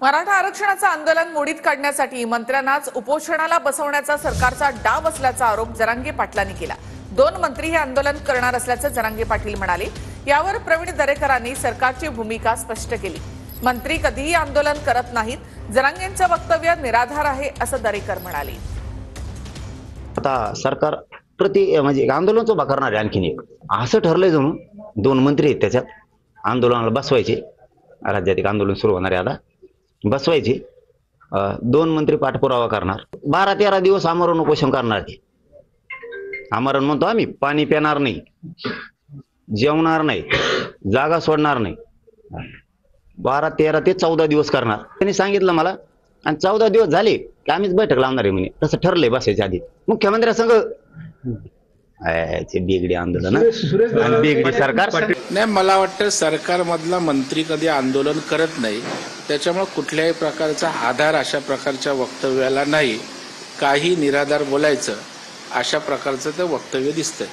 मराठा आरक्षणाचं आंदोलन मोडीत काढण्यासाठी मंत्र्यांनाच उपोषणाला बसवण्याचा सरकारचा डाव असल्याचा आरोप जरांगे पाटलांनी केला। 2 मंत्री हे आंदोलन करणार असल्याचं जरांगे पाटील म्हणाले। यावर प्रवीण दरेकरांनी सरकारची भूमिका स्पष्ट केली। मंत्री कधीही आंदोलन करत नाहीत, जरांगेंचं वक्तव्य निराधार आहे असं दरेकर म्हणाले। आता सरकार प्रति म्हणजे आंदोलन उभा करणार आहे। आणखीन एक असं ठरलंय जणू 2 मंत्री आहेत त्याच्यात आंदोलनाला बसवायचे। राज्यात एक आंदोलन सुरू होणार आहे, आता बसवायचे 2 मंत्री पाठपुरावा करणार। 12-13 दिवस आमरण उपोषण करणार ते। आमरण म्हणतो आम्ही, पाणी पिणार नाही, जेवणार नाही, जागा सोडणार नाही। 12, 13 ते 14 दिवस करणार त्यांनी सांगितलं मला। आणि 14 दिवस झाले की आम्हीच बैठक लावणार आहे म्हणे। तसं ठरलंय बसायच्या आधी मुख्यमंत्र्यांसंग। बेगडी आंदोलन आणि बेगडी सरकार नाही, मला वाटतं सरकारमधला मंत्री कधी आंदोलन करत नाही, त्याच्यामुळे कुठल्याही प्रकारचा आधार अशा प्रकारच्या वक्तव्याला नाही। काही निराधार बोलायचं अशा प्रकारचं ते वक्तव्य दिसतंय।